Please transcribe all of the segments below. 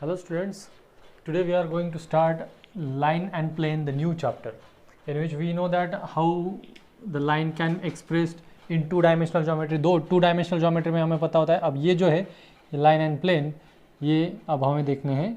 Hello students, today we are going to start line and plane, the new chapter in which we know that how the line can expressed in two-dimensional geometry. दो two-dimensional geometry में हमें पता होता है. अब ये जो है line and plane ये अब हमें देखने हैं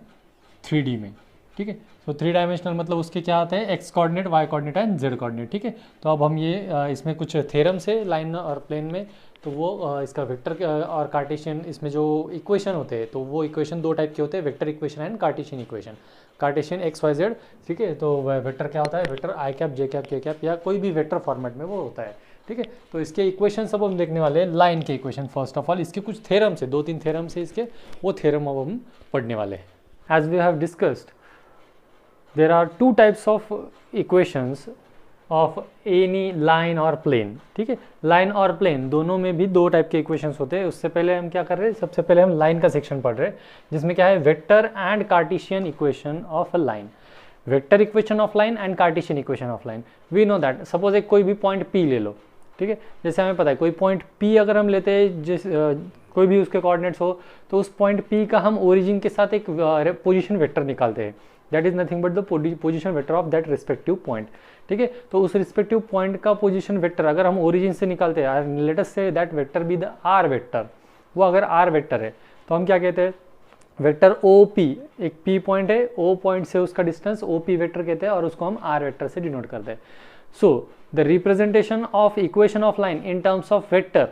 3D में. ठीक है, तो 3 डायमेंशनल मतलब उसके क्या आते हैं, x coordinate, y coordinate and z coordinate. ठीक है, तो अब हम ये इसमें कुछ थ्योरम से लाइन और प्लेन में, तो वो इसका वेक्टर और कार्टेशियन इसमें जो इक्वेशन होते हैं, तो वो इक्वेशन दो टाइप के होते हैं, vector equation and Cartesian equation. Cartesian X Y Z, ठीक है, तो वेक्टर क्या होता है, vector I cap J cap K cap या कोई भी वेक्टर फॉर्मेट में वो होता है. ठीक है, तो इसके इक्वेशन सब हम देखने वाले हैं. लाइन के इक्वेशन फर्स्ट ऑफ ऑल, इसके कुछ थ्योरम से, 2-3 थ्योरम से इसके वो थ्योरम अब हम पढ़ने वाले हैं. As we have discussed, there are two types of equations of any line or plane. ठीक है, लाइन और प्लेन दोनों में भी दो टाइप के इक्वेशंस होते हैं. उससे पहले हम क्या कर रहे हैं, सबसे पहले हम लाइन का सेक्शन पढ़ रहे हैं जिसमें क्या है, vector and Cartesian equation of a line. Vector equation of line and Cartesian equation of line. We know that suppose एक कोई भी पॉइंट P ले लो. ठीक है, जैसे हमें पता है कोई पॉइंट P अगर हम लेते हैं, जिस कोई भी उसके कोऑर्डिनेट्स हो, तो उस पॉइंट P का हम ओरिजिन के साथ एक पोजीशन वेक्टर निकालते हैं. That is nothing but the position vector of that respective point. ठीक है, तो उस रिस्पेक्टिव पॉइंट का पोजीशन वेक्टर अगर हम ओरिजिन से निकालते हैं, let us say that vector be the R vector. वो अगर आर वेक्टर है तो हम क्या कहते हैं, वेक्टर ओ पी, एक पी पॉइंट है, ओ पॉइंट से उसका डिस्टेंस ओ पी वेक्टर कहते हैं और उसको हम आर वेक्टर से डिनोट करते हैं. So the representation of equation of line in terms of vector,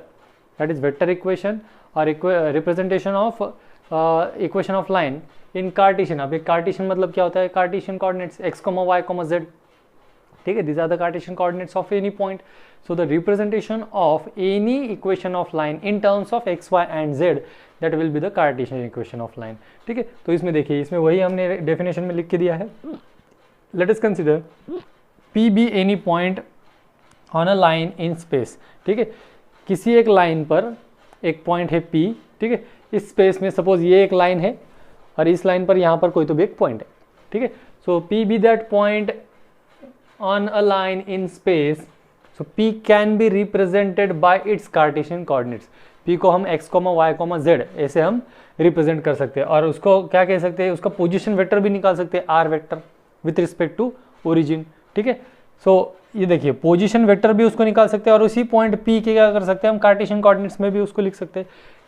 that is vector equation, और representation of equation of line in Cartesian. अब एक कार्टेशियन मतलब क्या होता है, Cartesian coordinates x, y, z. ठीक है, these are the Cartesian coordinates of any point. So the representation of any equation of line in terms of x, y and z, that will be the Cartesian equation of line. ठीक है, तो इसमें देखिए, इसमें वही हमने definition में लिख के दिया है. Let us consider P be any point on a line in space. ठीक है, किसी एक लाइन पर एक पॉइंट है P. ठीक है, इस स्पेस में सपोज ये एक लाइन है और इस लाइन पर यहाँ पर कोई तो भी एक पॉइंट है. ठीक है, so P be that point on a line in space, so P can be represented by its Cartesian coordinates. P को हम x, y, z ऐसे हम रिप्रेजेंट कर सकते हैं और उसको क्या कह सकते हैं, उसका पोजीशन वेक्टर भी निकाल सकते हैं, R vector with respect to origin. ठीक है, सो ये देखिए पोजीशन वेक्टर भी उसको निकाल सकते हैं और उसी पॉइंट P के क्या कर सकते हैं, हम कार्टेशियन कोऑर्डिनेट्स में भी उसको लिख सकते हैं.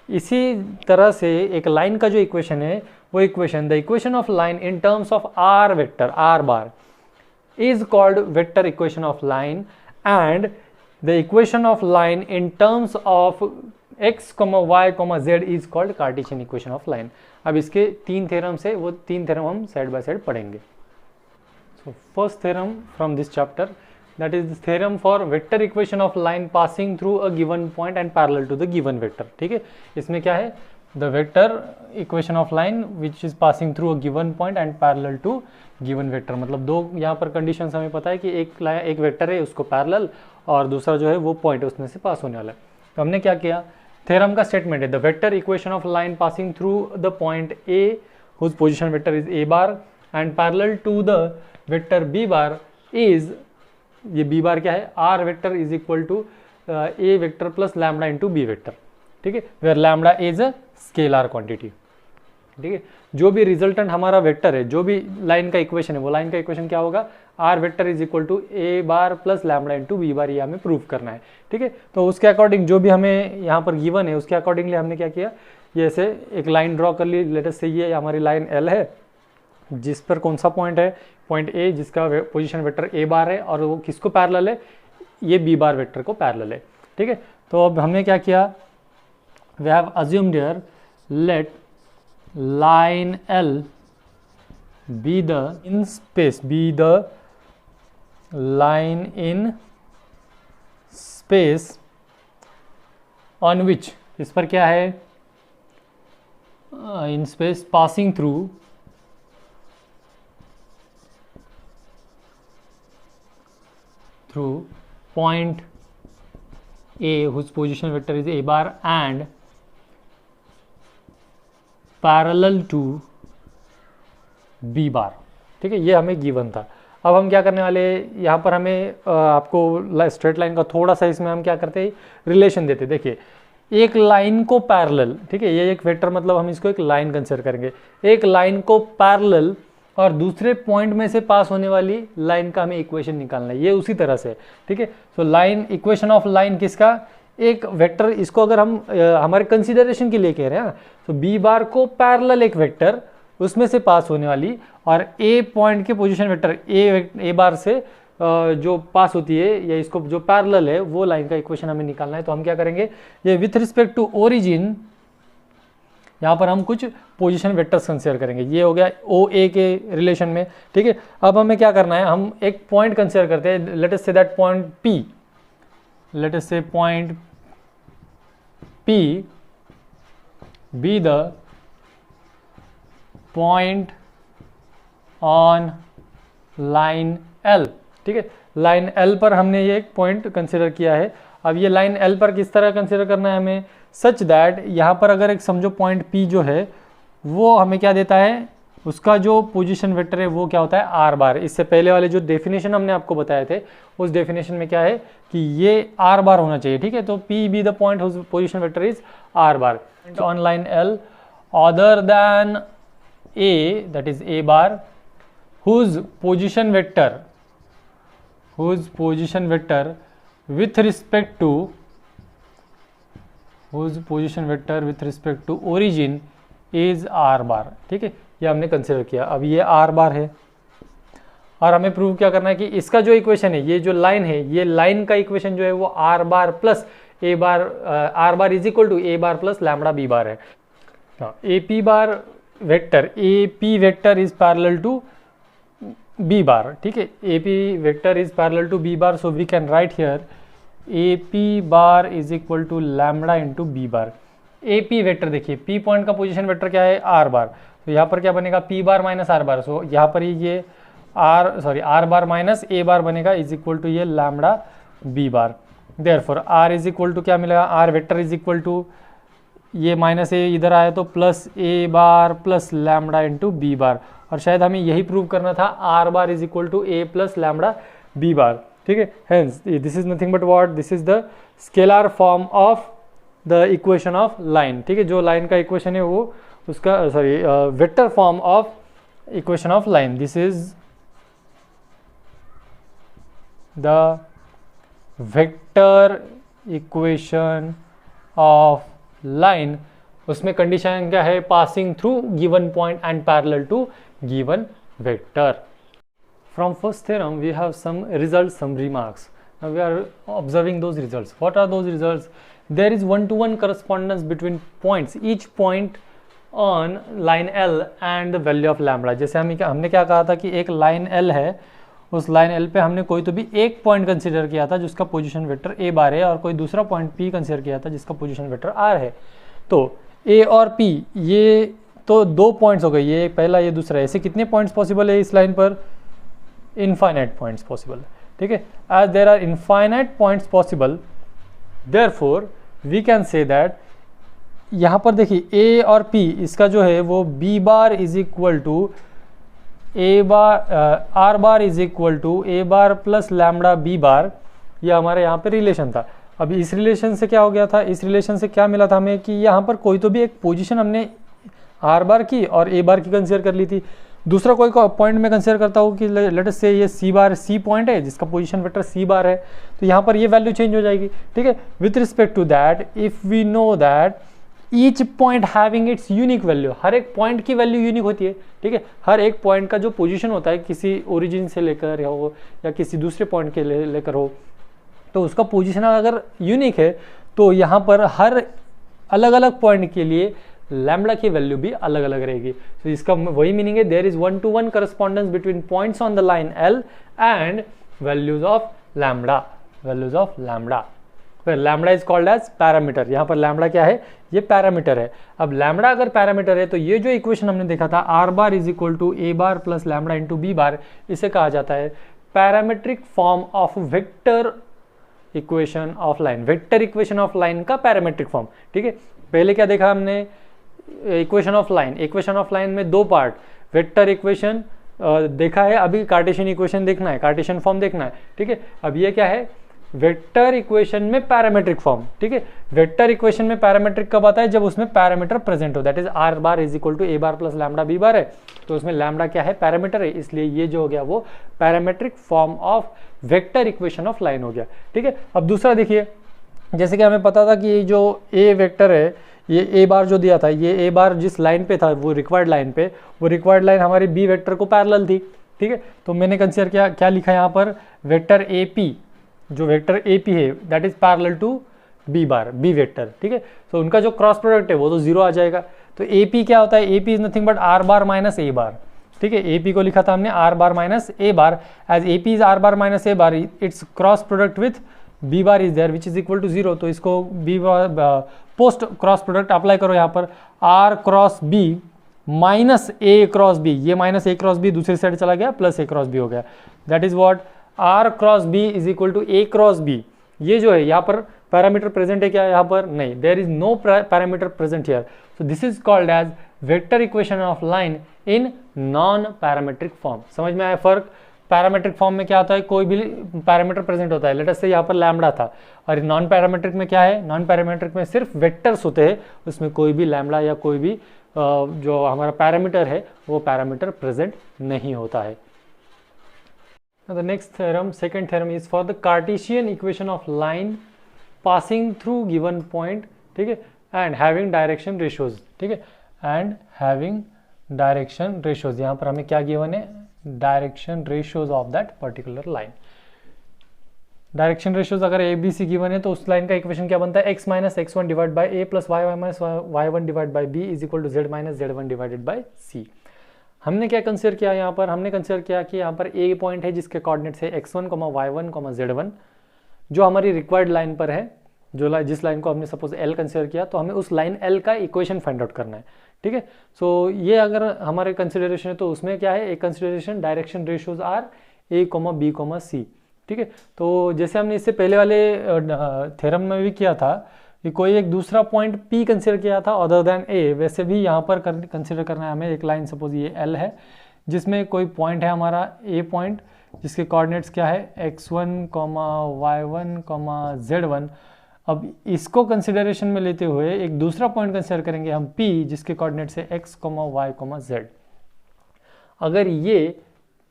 इसी तरह से एक लाइन का जो इक्वेशन है, वो equation, the equation of line in terms of R vector, R bar, is called vector equation of line, and the equation of line in terms of x, y, z is called Cartesian equation of line. अब इसके 3 theorem से, वो 3 theorem हम side by side पढ़ेंगे. So first theorem from this chapter, that is the theorem for vector equation of line passing through a given point and parallel to the given vector. ठीक है, इसमें क्या है, the vector equation of line which is passing through a given point and parallel to given vector. मतलब दो यहाँ पर conditions हमें पता है कि एक वेक्टर है उसको पैरेलल और दूसरा जो है वो पॉइंट उसमें से पास होने वाला है. तो हमने क्या किया, थ्योरम का स्टेटमेंट है, the vector equation of line passing through the point A whose position vector is A bar and parallel to the vector B bar is, ये बी बार क्या है, R vector is equal to A vector plus lambda into B vector. ठीक है, where lambda is a scalar quantity. ठीक है, जो भी resultant हमारा वेक्टर है, जो भी लाइन का इक्वेशन है, वो लाइन का इक्वेशन क्या होगा, R vector is equal to A bar plus lambda into B bar, ये हमें प्रूव करना है. ठीक है, तो उसके अकॉर्डिंग जो भी हमें यहाँ पर गिवन है उसके अकॉर्डिंगली हमने क्या किया, ये ऐसे एक लाइन ड्रॉ कर ली. लेट अस से ये हमारी लाइन एल है जिस पर कौन सा पॉइंट है, पॉइंट ए, जिसका पोजिशन वेक्टर ए बार है और वो किसको पैरेलल है, ये बी बार वेक्टर को पैरेलल है. ठीक है, तो अब हमने क्या किया, we have assumed here, let line L be the in space, be the line in space on which, इस पर क्या है, in space passing through point A whose position vector is a bar and parallel to B bar. ठीक है, ये हमें given था. अब हम क्या करने वाले, यहाँ पर हमें आपको स्ट्रेट लाइन का थोड़ा सा इसमें हम क्या करते हैं, रिलेशन देते. देखिए एक लाइन को पैरेलल, ठीक है, ये एक वेक्टर मतलब हम इसको एक लाइन कंसिडर करेंगे, एक लाइन को पैरेलल और दूसरे पॉइंट में से पास होने वाली लाइन का हमें इक्वेशन निकालना है, ये उसी तरह से, ठीक है। So line, equation of line किसका, एक वेक्टर, इसको अगर हम हमारे कंसिडरेशन के लिए कह रहे हैं, तो बी बार को पैरेलल एक वेक्टर, उसमें से पास होने वाली, और ए पॉइंट के पोजीशन वेक्टर ए बार से जो पास होती है या इसको जो पैरेलल है वो लाइन का इक्वेशन हमें निकालना है। तो हम क्या करेंगे, ये विथ रिस्पेक्ट टू ओरिजिन, यहाँ पर हम कुछ पोजीशन वेक्टर्स कंसीडर करेंगे, ये हो गया ओ ए के रिलेशन में, ठीक है। अब हमें क्या करना है, हम एक पॉइंट कंसीडर करते हैं, let us say that point P, let us say point P be the point on line L, ठीक है। लाइन एल पर हमने ये एक पॉइंट कंसीडर किया है। अब ये लाइन एल पर किस तरह कंसीडर करना है हमें, सच दैट यहाँ पर अगर एक समझो पॉइंट पी जो है वो हमें क्या देता है, उसका जो पोजीशन वेक्टर है वो क्या होता है, आर बार। इससे पहले वाले जो डेफिनेशन हमने आपको बताए थे उस डेफिनेशन में क्या है कि ये आर बार होना चाहिए, ठीक है। तो P be the point whose position vector is R bar on line L other than A, that is A bar, whose position vector with respect to origin is r bar, ठीक है। ये हमने consider किया। अब ये r bar है और हमें प्रूव क्या करना है कि इसका जो इक्वेशन है, ये जो लाइन है, ये लाइन का इक्वेशन जो है वो r bar plus a bar, r bar is equal to a bar plus lambda b bar है। A P bar vector, A P vector is parallel to B bar, ठीक है। A P vector is parallel to B bar, so we can write here A P bar is equal to lambda into B bar. A P vector देखिए, P point का position vector क्या है, R बार, तो यहाँ पर क्या बनेगा, P bar minus R bar, so यहाँ पर ये R bar minus A bar बनेगा इज इक्वल टू ये lambda B bar. Therefore R is equal to क्या मिलेगा, R vector is equal to ये माइनस ए इधर आया तो plus A bar plus lambda into B bar, और शायद हमें यही प्रूव करना था, R bar is equal to A plus lambda B bar, ठीक है। Hence this is nothing but what, this is the scalar form of the equation of line, ठीक है। जो लाइन का इक्वेशन है वो उसका vector form of equation of line, this is the vector equation of line. उसमें condition क्या है, passing through given point and parallel to given vector. From first theorem we have some results, some remarks. Now we are observing those results. What are those results? There is one-to-one correspondence between points, each point on line L and the value of lambda. जैसे हमने क्या कहा था कि एक line L है, उस line L पे हमने कोई तो भी एक पॉइंट कंसीडर किया था जिसका पोजीशन वेक्टर a बार है, और कोई दूसरा पॉइंट P कंसीडर किया था जिसका पोजीशन वेक्टर r है। तो a और p ये तो दो पॉइंट्स हो गए, ये पहला ये दूसरा, ऐसे कितने पॉइंट्स पॉसिबल है इस लाइन पर, इनफाइनाइट पॉइंट्स पॉसिबल, ठीक है। As there are infinite points possible, therefore we can say that, यहाँ पर देखिए a और p इसका जो है वो b bar is equal to a bar, r bar is equal to a bar plus lambda b bar, ये हमारे यहाँ पे रिलेशन था। अभी इस रिलेशन से क्या हो गया था, इस रिलेशन से क्या मिला था हमें कि यहाँ पर कोई तो भी एक पोजीशन हमने r बार की और a बार की कंसीडर कर ली थी, दूसरा कोई पॉइंट में कंसीडर करता हूँ कि लेट अस से ये सी बार, सी पॉइंट है जिसका पोजीशन वेक्टर सी बार है, तो यहाँ पर ये वैल्यू चेंज हो जाएगी, ठीक है। With respect to that, if we know that each point having its unique value, हर एक पॉइंट की वैल्यू यूनिक होती है, ठीक है। हर एक पॉइंट का जो पोजीशन होता है किसी ओरिजिन से लेकर हो या किसी दूसरे पॉइंट के लेकर हो, तो उसका पोजीशन अगर यूनिक है तो यहाँ पर हर अलग अलग पॉइंट के लिए लैम्बडा की वैल्यू भी अलग अलग रहेगी। तो इसका वही मीनिंग है, there is one to one correspondence between points on the line L and values of lambda, values of lambda. फिर lambda is called as parameter, यहाँ पर लैम्बडा क्या है, ये पैरामीटर है। अब लैम्बडा अगर पैरामीटर है तो ये जो इक्वेशन हमने देखा था R bar is equal to A bar plus lambda into B bar, इसे कहा जाता है parametric form of vector equation of line, vector equation of line का पैरामीट्रिक फॉर्म, ठीक है। पहले क्या देखा हमने, equation of line, equation of line में दो पार्ट, वेक्टर इक्वेशन देखा है, अभी कार्टेशियन इक्वेशन देखना है, कार्टेशियन फॉर्म देखना है, ठीक है। अब ये क्या है, वेक्टर इक्वेशन में पैरामीट्रिक फॉर्म, ठीक है। वेक्टर इक्वेशन में पैरामीट्रिक कब आता है, जब उसमें पैरामीटर प्रेजेंट हो, that is R bar is equal to A bar plus lambda B bar है, तो उसमें लैम्डा क्या है, पैरामीटर है, इसलिए ये जो हो गया वो parametric form of vector equation of line हो गया, ठीक है। अब दूसरा देखिए, जैसे कि हमें पता था कि ये जो ए वेक्टर है, ये ए बार जो दिया था, ये ए बार जिस लाइन पे था वो रिक्वायर्ड लाइन पे, वो रिक्वायर्ड लाइन हमारी बी वेक्टर को पैरेलल थी, ठीक है। तो मैंने कंसीडर किया, क्या लिखा यहाँ पर, वेक्टर ए पी, जो वेक्टर ए पी है that is parallel to B bar, B vector, ठीक है। तो उनका जो क्रॉस प्रोडक्ट है वो तो जीरो आ जाएगा। तो ए पी क्या होता है, A P is nothing but R bar minus A bar, ठीक है। ए पी को लिखा था हमने R bar minus A bar, as A P is R bar minus A bar, its cross product with B bar is there which is equal to zero. तो इसको B bar post cross product apply करो यहाँ पर, R cross B minus A cross B, ये minus A cross B दूसरी side चला गया, plus A cross B हो गया, that is what R cross B is equal to A cross B. ये जो है यहाँ पर पैरामीटर प्रेजेंट है क्या, यहाँ पर नहीं, there is no parameter present here, so this is called as vector equation of line in non parametric form. समझ में आया फर्क? पैरामीट्रिक फॉर्म में क्या होता है, कोई भी पैरामीटर प्रेजेंट होता है, लेट अस से यहाँ पर लैम्डा था, और नॉन पैरामीट्रिक में क्या है, नॉन पैरामीट्रिक में सिर्फ वेक्टर्स होते हैं, उसमें कोई भी लैम्डा या कोई भी जो हमारा पैरामीटर है वो पैरामीटर प्रेजेंट नहीं होता है। The next theorem, second theorem is for the Cartesian equation of line passing through given point, ठीक है, and having direction ratios, ठीक है, and having direction ratios। यहाँ पर हमें क्या गिवन है, direction ratios of that particular line. Direction ratios अगर ए बी सी गिवन है तो उस लाइन का इक्वेशन क्या बनता है, x minus X one divide by A plus Y minus Y one divide by B is equal to Z minus Z one divided by C. हमने क्या consider किया यहाँ पर, हमने कंसीडर किया कि यहाँ पर ए पॉइंट है जिसके कोऑर्डिनेट्स है x1, y1, z1, जो हमारी रिक्वायर्ड लाइन पर है, जो जिस लाइन को हमने सपोज L कंसीडर किया, तो हमें उस लाइन L का इक्वेशन फाइंड आउट करना है, ठीक है। सो ये अगर हमारे कंसिडरेशन है तो उसमें क्या है, एक consideration direction ratios are a, b, c, ठीक है। तो जैसे हमने इससे पहले वाले थ्योरम में भी किया था कि कोई एक दूसरा पॉइंट P कंसिडर किया था अदर देन A, वैसे भी यहाँ पर कंसिडर करना है हमें एक लाइन, सपोज ये L है जिसमें कोई पॉइंट है हमारा A पॉइंट जिसके कोऑर्डिनेट्स क्या है x1, y1, z1। अब इसको कंसिडरेशन में लेते हुए एक दूसरा पॉइंट कंसिडर करेंगे हम P जिसके कोऑर्डिनेट्स है x, y, z। अगर ये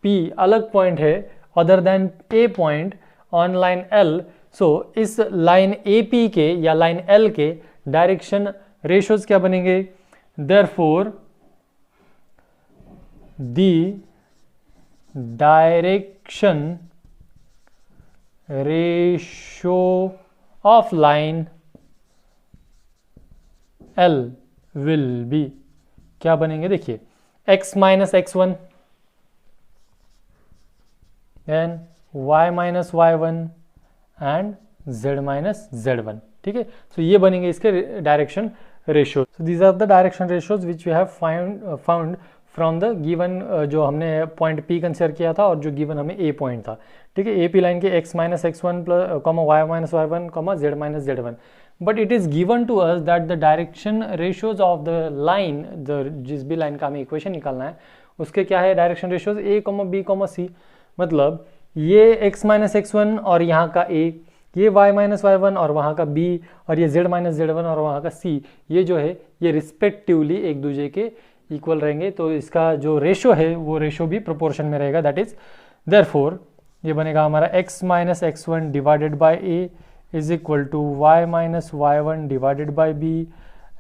P अलग पॉइंट है other than A point on line L, so इस लाइन AP के या लाइन L के डायरेक्शन रेशियोज क्या बनेंगे, therefore the direction ratio of line L will be, क्या बनेंगे देखिए, x minus x1 then y minus y1 and z minus z1, ठीक है। सो ये बनेंगे इसके direction ratio. So these are the direction ratios which we have found from the given, जो हमने पॉइंट P कंसिडर किया था और जो गिवन हमें A पॉइंट था, ठीक है। AP लाइन के x minus x1 y minus y1 z minus z1, but it is given to us that the direction ratios of the line, जिस भी लाइन का हमें इक्वेशन निकालना है उसके क्या है direction ratios A, B, C। मतलब ये x माइनस x1 और यहाँ का A, ये y माइनस y1 और वहाँ का B, और ये z माइनस z1 और वहाँ का C, ये जो है ये रिस्पेक्टिवली एक दूसरे के इक्वल रहेंगे। तो इसका जो रेशियो है वो रेशियो भी प्रोपोर्शन में रहेगा, दैट इज देयरफॉर ये बनेगा हमारा x minus x1 divided by A is equal to y minus y1 divided by B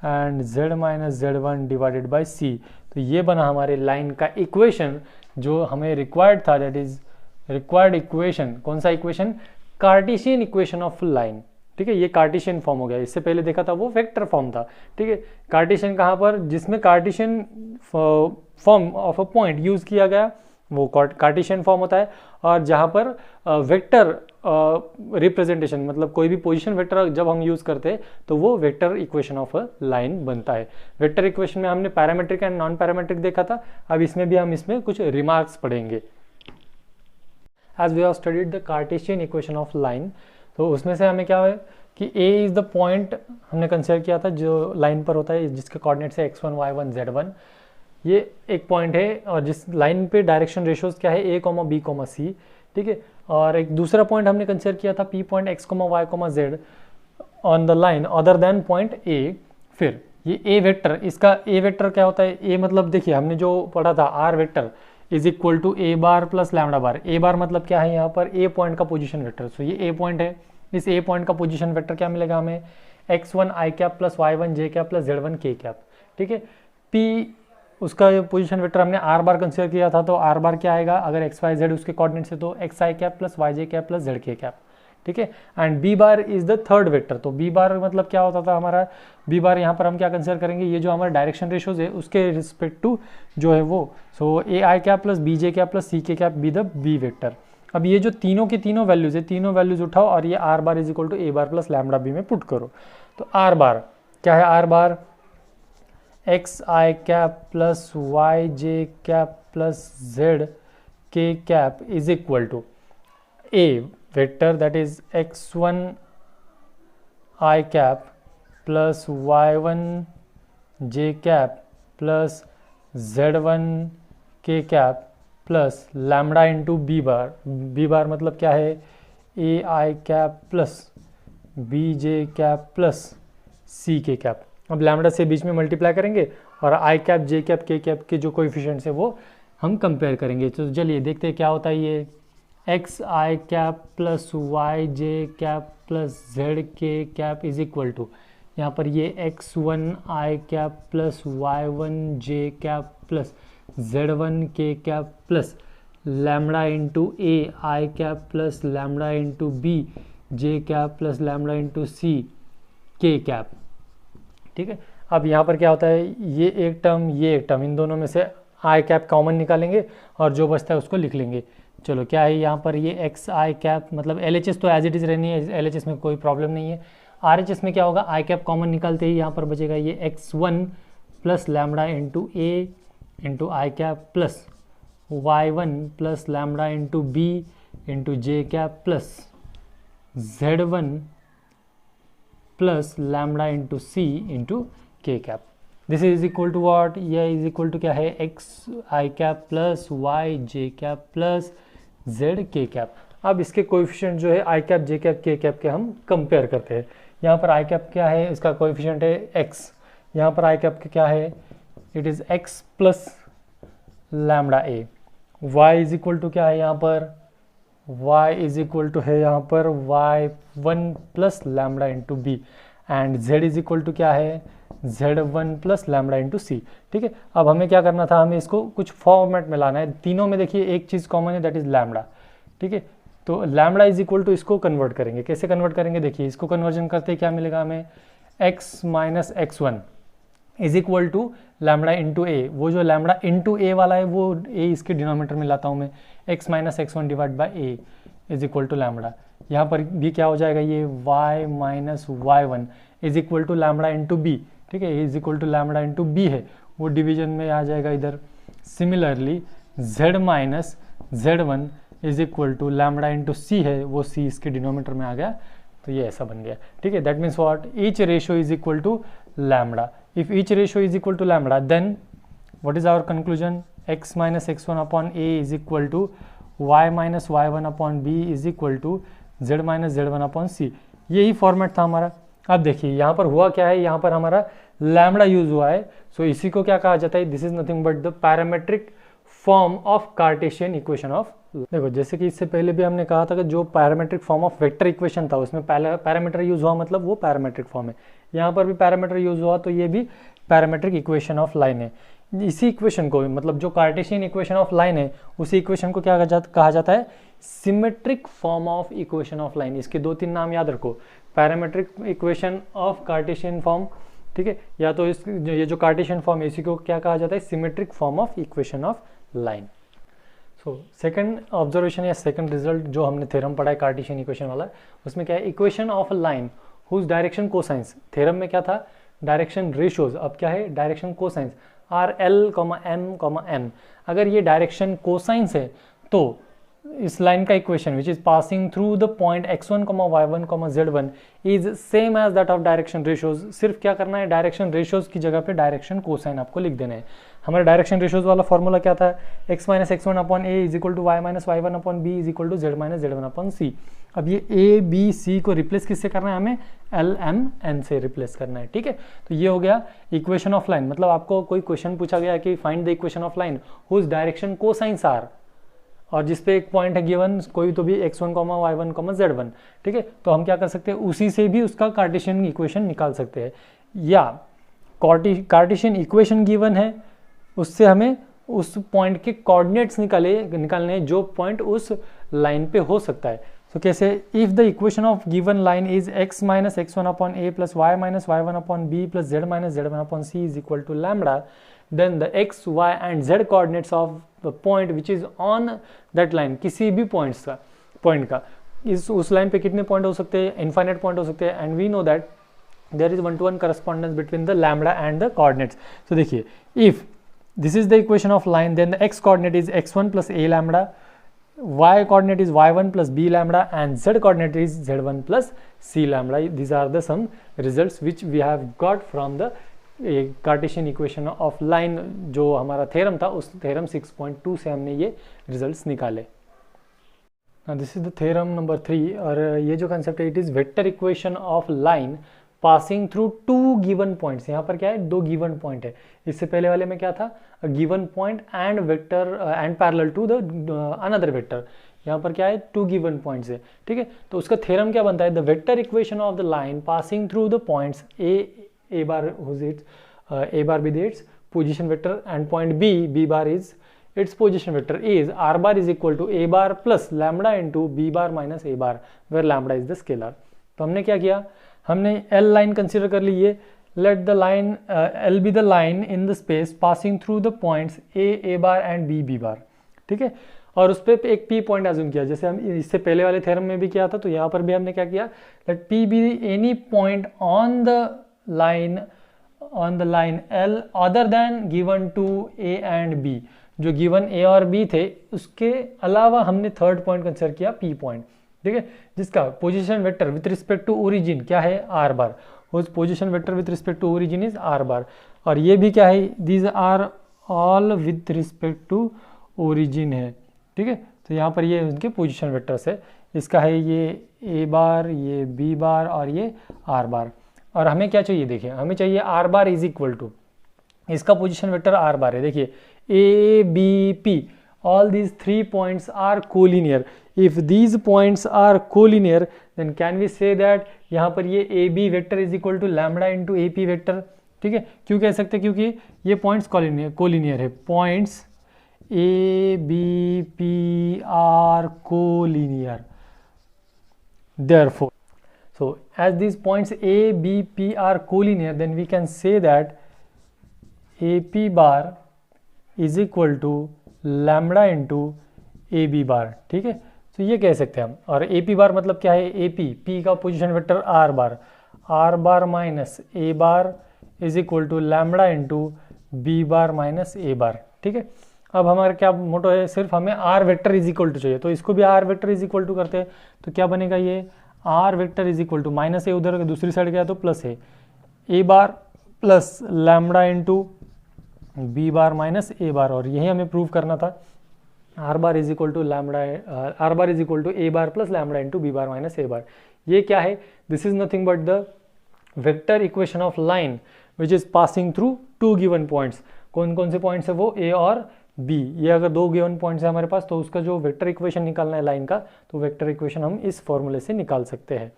and z minus z1 divided by C। तो ये बना हमारे लाइन का इक्वेशन जो हमें रिक्वायर्ड था, दैट इज रिक्वायर्ड इक्वेशन। कौन सा equation, Cartesian equation of line, ठीक है। ये कार्टेशियन फॉर्म हो गया, इससे पहले देखा था वो वेक्टर फॉर्म था, ठीक है। कार्टेशियन कहाँ पर, जिसमें Cartesian form of a point use किया गया वो कार्टेशियन फॉर्म होता है, और जहाँ पर वेक्टर रिप्रेजेंटेशन, मतलब कोई भी पोजीशन वेक्टर जब हम यूज करते हैं तो वो vector equation of a line बनता है। वेक्टर इक्वेशन में हमने पैरामेट्रिक एंड नॉन पैरामेट्रिक देखा था, अब इसमें भी हम इसमें कुछ रिमार्क्स पढ़ेंगे। As we have studied the Cartesian equation of line, तो उसमें से हमें क्या है कि A is the point हमने कंसिडर किया था जो लाइन पर होता है जिसके कोऑर्डिनेट्स है x1, y1, z1। ये एक पॉइंट है और जिस लाइन पे डायरेक्शन रेशियोज क्या है A, B, C। ठीक है। और एक दूसरा पॉइंट हमने कंसिडर किया था P point x, y, z on the line other than point A। फिर ये A वेक्टर, इसका A वेक्टर क्या होता है, A मतलब देखिए हमने जो पढ़ा था R vector is equal to A bar plus lambda bar. A bar मतलब क्या है यहाँ पर A पॉइंट का पोजीशन वेक्टर। सो ये A पॉइंट है, इस A पॉइंट का पोजीशन वेक्टर क्या मिलेगा हमें, x1 i cap plus y1 j cap plus z1 k cap. ठीक है, P उसका पोजीशन वेक्टर हमने R बार कंसिडर किया था, तो R बार क्या आएगा अगर x y z उसके कोऑर्डिनेट से, तो x i cap plus y j cap plus z k cap. ठीक है, and B bar is the third vector. तो B बार मतलब क्या होता था हमारा, B बार यहाँ पर हम क्या कंसिडर करेंगे, ये जो हमारा डायरेक्शन रेशियोज है उसके रिस्पेक्ट टू जो है वो, so A I cap plus B J cap plus C K cap be the B vector. अब ये जो तीनों की तीनों वैल्यूज है, तीनों वैल्यूज उठाओ और ये R bar is equal to A bar plus lambda B में पुट करो। तो आर बार क्या है, R bar X I cap plus Y J cap plus Z K cap is equal to A vector that is x1 i cap plus y1 j cap plus z1 k cap plus lambda into B bar. B bar मतलब क्या है, A I cap plus B J cap plus C K cap. अब lambda से बीच में multiply करेंगे और आई cap J cap K cap के जो कोएफिशिएंट्स है वो हम कंपेयर करेंगे। तो चलिए देखते हैं क्या होता है। ये X I cap plus Y J cap plus Z K cap is equal to, यहाँ पर ये x1 I cap plus y1 J cap plus z1 K cap plus lambda into A I cap plus lambda into B J cap plus lambda into C K cap. ठीक है, अब यहाँ पर क्या होता है, ये एक टर्म ये एक टर्म, इन दोनों में से आई कैप कॉमन निकालेंगे और जो बचता है उसको लिख लेंगे। चलो क्या है यहाँ पर, ये एक्स आई कैप मतलब एल एच एस तो एज इट इज़ रहनी है, एल एच एस में कोई प्रॉब्लम नहीं है। आर एच एस में क्या होगा, आई कैप कॉमन निकालते ही यहाँ पर बचेगा ये x1 plus lambda into A into I cap plus y1 plus lambda into B into J cap plus z1 plus lambda into C into K cap. This is equal to what, ये is equal to क्या है, X I cap plus Y J cap plus Z K cap. अब इसके coefficient जो है I cap J cap K cap के हम compare करते हैं। यहाँ पर आई कैप क्या है, इसका कोएफिशिएंट है एक्स, यहाँ पर आई कैप क्या है, it is X plus lambda A. Y is equal to क्या है यहाँ पर, y इज इक्वल टू है यहाँ पर y1 plus lambda into B and z is equal to क्या है, z1 प्लस लैम्डा इंटू सी। ठीक है, अब हमें क्या करना था, हमें इसको कुछ फॉर्मेट में लाना है। तीनों में देखिए एक चीज़ कॉमन है दैट इज लैम्डा। ठीक है, तो लैम्डा इज इक्वल टू इसको कन्वर्ट करेंगे। कैसे कन्वर्ट करेंगे, देखिए इसको कन्वर्जन करते क्या मिलेगा हमें, x minus x1 is equal to lambda into A. वो जो लैम्डा इंटू ए वाला है वो ए इसके डिनोमिनेटर में लाता हूँ मैं, x minus x1 divide by A is equal to lambda. यहाँ पर भी क्या हो जाएगा, ये y minus y1 is equal to lambda into B. ठीक है, is equal to lambda into B है, वो डिवीजन में आ जाएगा इधर। Similarly z minus z1 is equal to lambda into C है, वो c इसके डिनोमिनेटर में आ गया, तो ये ऐसा बन गया। ठीक है, that means what, each ratio is equal to lambda. If each ratio is equal to lambda then what is our conclusion, x minus x1 upon a is equal to y minus y1 upon b is equal to z minus z1 upon c। यही format था हमारा। अब देखिए यहाँ पर हुआ क्या है, यहाँ पर हमारा लैम्डा यूज हुआ है, सो इसी को क्या कहा जाता है, this is nothing but the parametric form of Cartesian equation of. देखो जैसे कि इससे पहले भी हमने कहा था कि जो parametric form of vector equation था उसमें पैरामीटर यूज हुआ, मतलब वो पैरामेट्रिक फॉर्म है। यहाँ पर भी पैरामीटर यूज हुआ, तो ये भी पैरामेट्रिक इक्वेशन ऑफ लाइन है। इसी इक्वेशन को, मतलब जो कार्टेशियन इक्वेशन ऑफ लाइन है, उसी इक्वेशन को क्या कहा जाता है, symmetric form of equation of line. इसके दो तीन नाम याद रखो, parametric equation of Cartesian form, ठीक है, या तो ये जो कार्टेशियन फॉर्म है इसी को क्या कहा जाता है, symmetric form of equation of line. So second observation या सेकंड रिजल्ट जो हमने थ्योरम पढ़ा है कार्टेशियन इक्वेशन वाला, उसमें क्या है, equation of a line whose direction cosines. Theorem में क्या था, डायरेक्शन रेशियोज, अब क्या है, direction cosines are L M N. अगर ये डायरेक्शन कोसाइंस है तो इस लाइन का equation which is passing through the point x1, y1, z1 is same as that of direction ratios. सिर्फ क्या करना है, डायरेक्शन रेशियोज की जगह पे डायरेक्शन कोसाइन आपको लिख देना है। हमारे डायरेक्शन रेशियोज वाला फॉर्मूला क्या था, x minus X one upon A is equal to Y minus Y one upon B is equal to Z minus Z one upon C. अब ये ए बी सी को रिप्लेस किससे करना है, हमें एल एम एन से replace करना है, ठीक है। तो ये हो गया इक्वेशन ऑफ लाइन, मतलब आपको कोई क्वेश्चन पूछा गया कि find the equation of line whose direction cosines are, और जिसपे एक पॉइंट है गिवन कोई तो भी x1, y1, z1, ठीक है। तो हम क्या कर सकते हैं, उसी से भी उसका कार्टेशियन इक्वेशन निकाल सकते हैं, या कार्टेशियन इक्वेशन गिवन है उससे हमें उस पॉइंट के कोऑर्डिनेट्स निकालने हैं जो पॉइंट उस लाइन पे हो सकता है। तो कैसे, if the equation of given line is x minus X one upon A plus Y minus Y one upon B plus Z minus Z one upon C is equal to lambda, then the x, y and z coordinates of the point which is on that line, किसी भी point का उस line पे कितने point हो सकते हैं, infinite point हो सकते हैं, and we know that there is 1-to-1 correspondence between the lambda and the coordinates। तो देखिए, if this is the equation of line, then the x coordinate is x1 plus a lambda, y coordinate is y1 plus b lambda, and z coordinate is z1 plus c lambda। These are the some results which we have got from the Cartesian equation of line, जो हमारा theorem था उस theorem 6.2 से हमने ये results निकाले। This is the theorem number 3, और ये जो कंसेप्ट है it is vector equation of line passing through two given points. यहाँ पर क्या है, दो गिवन पॉइंट है। इससे पहले वाले में क्या था, given point and vector and parallel to the another vector. यहाँ पर क्या है, टू गिवन पॉइंट्स है, ठीक है। तो उसका थ्योरम क्या बनता है, the vector equation of the line passing through the points a bar whose a bar be its position vector and point b bar is its position vector is r bar is equal to a bar plus lambda into b bar minus a bar where lambda is the scalar। तो हमने क्या किया, हमने L line consider कर ली है, let the line L be the line in the space passing through the points a bar and b bar, ठीक है। और उस पर एक P पॉइंट एज्यूम किया, जैसे हम इससे पहले वाले थ्योरम में भी किया था। तो यहाँ पर भी हमने क्या किया, let P be any point on the line L other than given to A and B। जो गिवन A और B थे उसके अलावा हमने थर्ड पॉइंट कंसीडर किया P पॉइंट, ठीक है, जिसका position vector with respect to origin क्या है, R बार। उस position vector with respect to origin is R bar, और ये भी क्या है, these are all with respect to origin है, ठीक है। तो यहाँ पर ये उनके पोजीशन वेक्टर्स है, इसका है ये A बार, ये B बार और ये R बार। और हमें क्या चाहिए, देखिए हमें चाहिए R bar is equal to, इसका पोजीशन वेक्टर R बार है, देखिए A B P, all these 3 points are collinear। if these points are collinear then can we say that यहाँ पर ये A B vector is equal to lambda into A P vector, ठीक है। क्यों कह सकते हैं, क्योंकि ये पॉइंट्स कोलिनियर है, points A B P are collinear, therefore so as these points A B P are collinear then we can say that AP bar is equal to lambda into AB bar, ठीक है। तो ये कह सकते हैं हम, और AP बार मतलब क्या है, AP P का position vector R bar minus A bar is equal to lambda into B bar minus A bar, ठीक है। अब हमारा क्या मोटो है, सिर्फ हमें R vector is equal to चाहिए, तो इसको भी R vector is equal to करते हैं। तो क्या बनेगा, ये R vector is equal to minus A उधर दूसरी साइड गया तो प्लस है, A bar plus lambda into B bar minus A bar, और यही हमें प्रूव करना था। R bar is equal to R bar is equal to A bar plus lambda into B bar minus A bar. ये क्या है, this is nothing but the vector equation of line which is passing through two given points. कौन कौन से points है वो, A और B। ये अगर दो गिवन पॉइंट्स है हमारे पास तो उसका जो वेक्टर इक्वेशन निकालना है लाइन का, तो वेक्टर इक्वेशन हम इस फॉर्मूले से निकाल सकते हैं।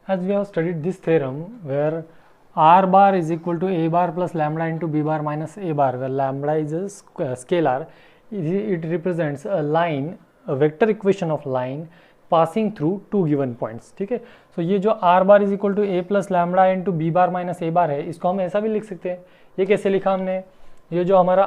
As we have studied this theorem where R bar is equal to A bar plus lambda into B bar minus A bar, where lambda is a scalar, it represents a line, a vector equation of line passing through two given points, ठीक है। तो ये जो R bar is equal to A plus lambda into B bar minus A bar है, इसको हम ऐसा भी लिख सकते हैं। ये कैसे लिखा हमने, ये जो हमारा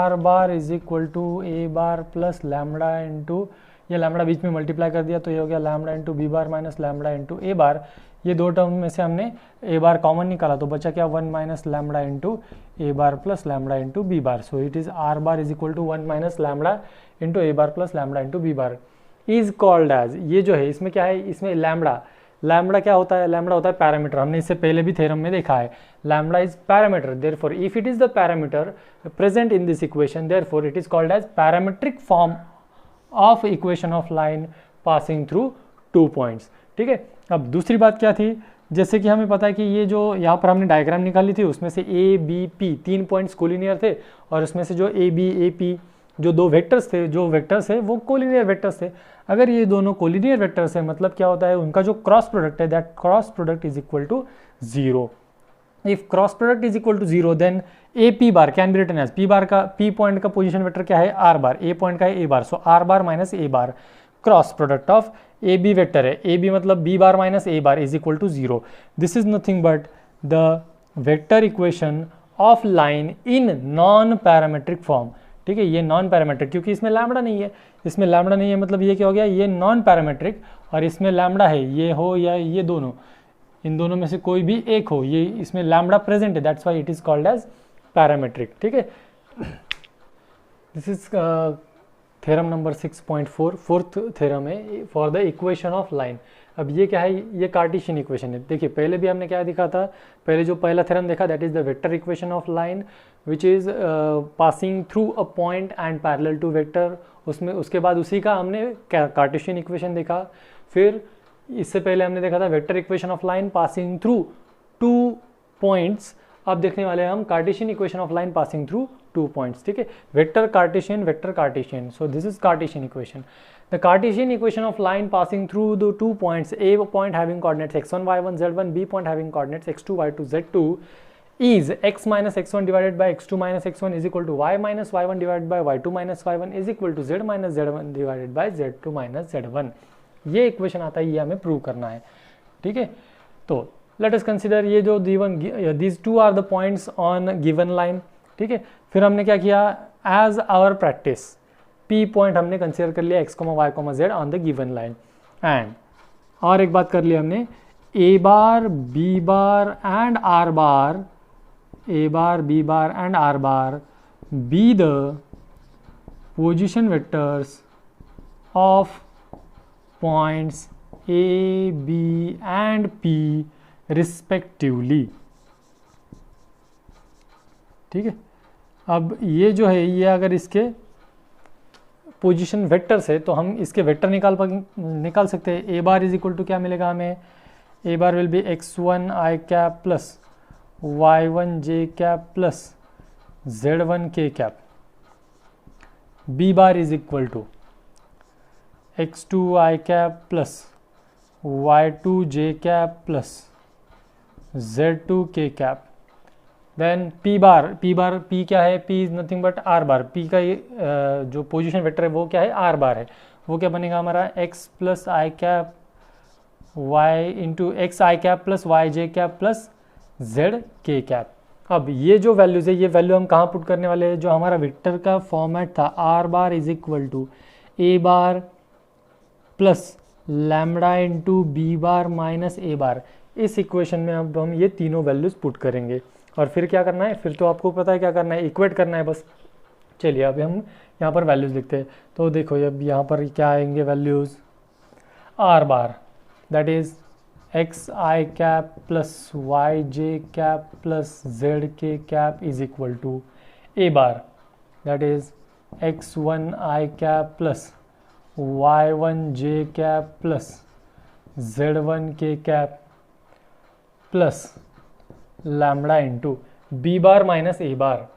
R bar is equal to A bar plus lambda into, ये लैम्बडा बीच में मल्टीप्लाई कर दिया तो ये हो गया lambda into B bar minus lambda into A bar. ये दो टर्म में से हमने A बार कॉमन निकाला तो बचा क्या, 1 minus lambda into A bar plus lambda into B bar. So it is R bar is equal to 1 minus lambda into A bar plus lambda into B bar is called as, ये जो है इसमें क्या है, इसमें lambda lambda क्या होता है, लैम्बडा होता है पैरामीटर, हमने इससे पहले भी थ्योरम में देखा है, lambda is parameter, therefore if it is the parameter present in this equation therefore it is called as parametric form of equation of line passing through 2 points. ठीक है, अब दूसरी बात क्या थी, जैसे कि हमें पता है कि ये जो यहाँ पर हमने डायग्राम निकाली थी उसमें से A B P 3 points collinear थे, और उसमें से जो ए बी ए पी जो 2 वेक्टर्स थे, जो वेक्टर्स है वो कोलिनियर वेक्टर्स थे। अगर ये दोनों कोलिनियर वेक्टर्स है मतलब क्या होता है, उनका जो क्रॉस प्रोडक्ट है, that cross product is equal to 0। If cross product is equal to 0 then A P bar can be written as, P bar का, पी पॉइंट का पोजीशन वेक्टर क्या है आर बार, ए पॉइंट का है A bar, so R bar minus A bar cross product of A B vector है, A B मतलब B bar minus A bar is equal to 0। This is nothing but the vector equation of line in non parametric form. ठीक है, ये non parametric क्योंकि इसमें lambda नहीं है, इसमें लैम्बडा नहीं है मतलब ये क्या हो गया, ये नॉन पैरामेट्रिक, और इसमें लैम्बडा है, ये हो या ये दोनों, इन दोनों में से कोई भी एक हो, ये इसमें लैम्बडा प्रेजेंट है, that's why it is called as parametric. ठीक है, this is theorem number 6.4, fourth theorem है for the equation of line. अब ये क्या है, ये कार्टेशियन इक्वेशन है। देखिए पहले भी हमने क्या देखा था, पहले जो पहला थ्योरम देखा that is the vector equation of line which is passing through a point and parallel to vector, उसमें उसके बाद उसी का हमने कार्टेशियन इक्वेशन देखा। फिर इससे पहले हमने देखा था vector equation of line passing through 2 points. अब देखने वाले हैं हम Cartesian equation of line passing through 2 points. ठीक है, vector Cartesian, so this is Cartesian equation. The Cartesian equation of line passing through the 2 points, A point having coordinates x1, y1, z1, B point having coordinates x2, y2, z2 is x minus x1 divided by x2 minus x1 is equal to y minus y1 divided by y2 minus y1 is equal to z minus z1 divided by z2 minus z1। ये equation आता है, ये हमें prove करना है। ठीक है, तो लेट अस कंसिडर ये जो these two are the points on given line। ठीक है, फिर हमने क्या किया, as our practice P point हमने कंसिडर कर लिया x, y, z on the given line, and और एक बात कर लिया हमने a bar b bar and r bar, a bar b bar and r bar be the position vectors of points a, b and p respectively. ठीक है, अब ये जो है, ये अगर इसके पोजीशन वेक्टर्स है तो हम इसके वेक्टर निकाल सकते हैं। A bar is equal to क्या मिलेगा हमें, A bar will be x1 i cap plus y1 j cap plus z1 k cap. B bar is equal to x2 i cap plus y2 j cap plus z2 k cap. Then P bar क्या है, P is nothing but R bar, P का जो position vector है वो क्या है, R bar है, वो क्या बनेगा हमारा x plus I cap y into X I cap plus Y J cap plus z k cap. अब ये जो वैल्यूज है, ये वैल्यू हम कहाँ पुट करने वाले हैं, जो हमारा वेक्टर का फॉर्मेट था R bar is equal to A bar plus lambda into B bar minus A bar, इस इक्वेशन में अब हम ये तीनों वैल्यूज पुट करेंगे। और फिर क्या करना है, फिर तो आपको पता है क्या करना है, इक्वेट करना है बस। चलिए अभी हम यहाँ पर वैल्यूज़ लिखते हैं, तो देखो अब यहाँ पर क्या आएंगे values, R bar that is X I cap plus Y J cap plus Z K cap is equal to A bar that is X one I cap plus Y one J cap plus Z one K cap plus lambda into B bar minus A bar,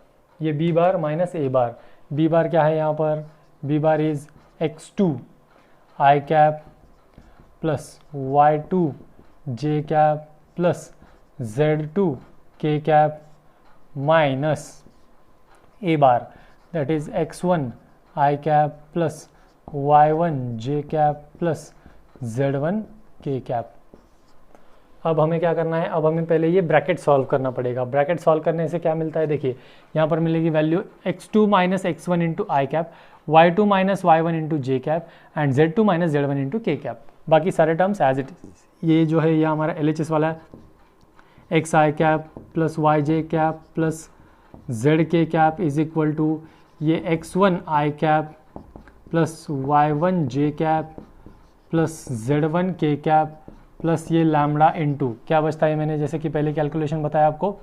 ये B bar minus A bar, B bar क्या है यहाँ पर, B bar is x2 I cap plus y2 J cap plus z2 के cap minus A bar that is x1 I cap plus y1 J cap plus z1 K cap. अब हमें क्या करना है, अब हमें पहले ये ब्रैकेट सॉल्व करना पड़ेगा। ब्रैकेट सॉल्व करने से क्या मिलता है, देखिए यहाँ पर मिलेगी value x2 minus x1 into I cap, y2 minus y1 into J cap and z2 minus z1 into K cap. बाकी सारे टर्म्स एज इट इज। ये जो है ये हमारा LHS वाला x I cap plus Y J cap plus Z K cap is equal to ये x1 I cap plus y1 J cap plus z1 K cap plus ये lambda into क्या बचता है, मैंने जैसे कि पहले कैलकुलेशन बताया आपको,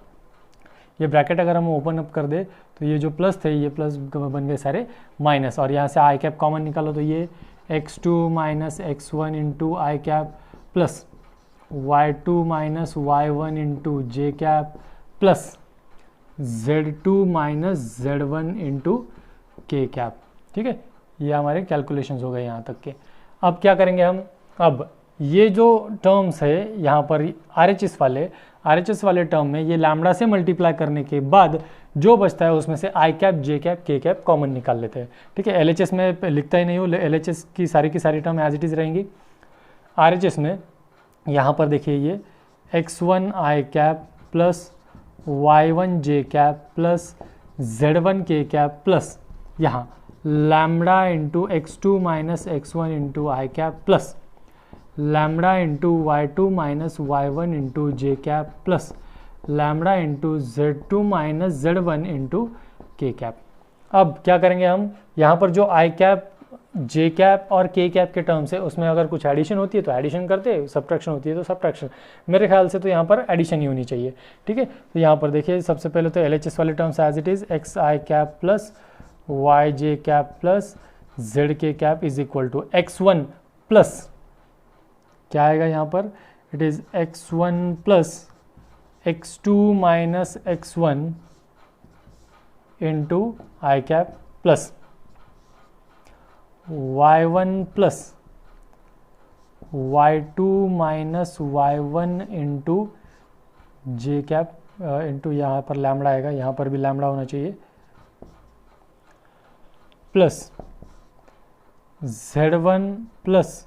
ये ब्रैकेट अगर हम ओपन अप कर दे तो ये जो प्लस थे ये प्लस बन गए सारे माइनस, और यहाँ से आई कैप कॉमन निकालो तो ये x2 minus x1 into I cap plus y2 minus y1 into J cap plus z2 minus z1 into K cap. ठीक है, ये हमारे कैलकुलेशंस हो गए यहाँ तक के। अब क्या करेंगे हम, अब ये जो टर्म्स है यहाँ पर RHS वाले टर्म में ये लैम्बडा से मल्टीप्लाई करने के बाद जो बचता है उसमें से आई cap J cap K cap common निकाल लेते हैं। ठीक है, LHS में लिखता ही नहीं हूँ, LHS की सारी टर्म एज इट इज़ रहेंगी। RHS में यहाँ पर देखिए ये x1 I cap plus y1 J cap plus z1 K cap plus यहाँ lambda into x2 minus x1 into I cap plus lambda into y2 minus y1 into J cap plus lambda into z2 minus z1 into K cap. अब क्या करेंगे हम, यहाँ पर जो आई cap J cap और के कैप के टर्म्स है उसमें अगर कुछ एडिशन होती है तो एडिशन करते, सब्ट्रैक्शन होती है तो सब्ट्रैक्शन। मेरे ख्याल से तो यहाँ पर एडिशन ही होनी चाहिए। ठीक है, तो यहाँ पर देखिए सबसे पहले तो LHS वाले terms as it is X I cap plus Y J cap plus Z K cap is equal to x1 plus क्या आएगा यहाँ पर, it is x1 plus x2 minus x1 into I cap plus y1 plus y2 minus y1 into J cap into यहाँ पर lambda आएगा, यहाँ पर भी लैम्बडा होना चाहिए, plus z1 plus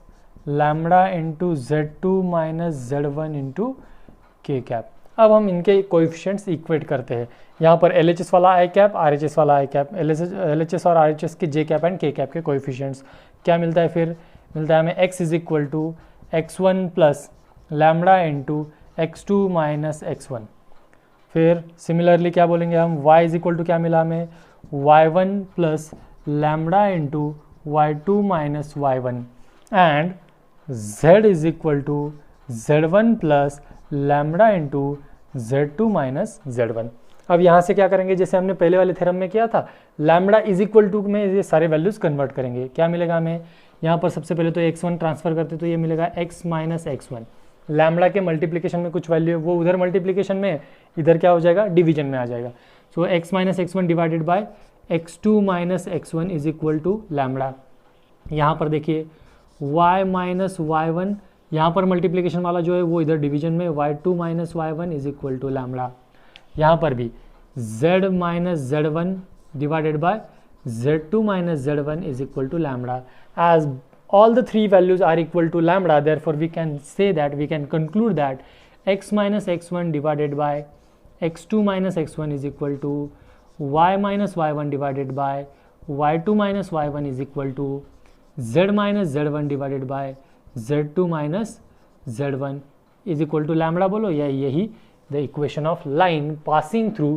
lambda into Z2 minus Z1 into K cap. अब हम इनके कोएफिशिएंट्स इक्वेट करते हैं। यहाँ पर LHS वाला आई कैप, RHS वाला आई कैप, LHS और RHS के J cap and K cap के कोएफिशिएंट्स क्या मिलता है, फिर मिलता है हमें x is equal to x1 plus lambda into x2 minus x1। फिर सिमिलरली क्या बोलेंगे हम, y इज इक्वल टू क्या मिला हमें, y1 plus lambda into y2 minus y1 and z is equal to z1 plus lambda into z2 minus z1। अब यहाँ से क्या करेंगे, जैसे हमने पहले वाले थ्योरम में किया था, लैम्बडा इज इक्वल टू में ये सारे वैल्यूज कन्वर्ट करेंगे। क्या मिलेगा हमें, यहाँ पर सबसे पहले तो x1 ट्रांसफर करते तो ये मिलेगा x माइनस x1। लैम्बडा के मल्टीप्लिकेशन में कुछ वैल्यू है वो उधर मल्टीप्लिकेशन में, इधर क्या हो जाएगा, डिवीजन में आ जाएगा। So x minus x1 divided by x2 minus x1 is equal to lambda. यहाँ पर देखिए y माइनस y1, यहाँ पर मल्टीप्लिकेशन वाला जो है वो इधर डिवीजन में, y2 minus y1 is equal to lambda. यहाँ पर भी z minus z1 divided by z2 minus z1 is equal to lambda. As all the three values are equal to lambda, therefore we can say that, we can conclude that x minus x1 divided by x2 minus x1 is equal to y minus y1 divided by y2 minus y1 is equal to z minus z1 divided by z2 minus z1 is equal to lambda। बोलो या यही the equation of line passing through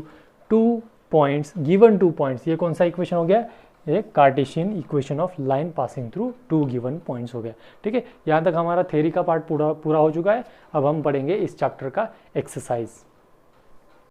two points, given 2 points। ये कौन सा equation हो गया, एक Cartesian equation of line passing through 2 given points हो गया। ठीक है, यहाँ तक हमारा थ्योरी का पार्ट पूरा हो चुका है। अब हम पढ़ेंगे इस चैप्टर का एक्सरसाइज।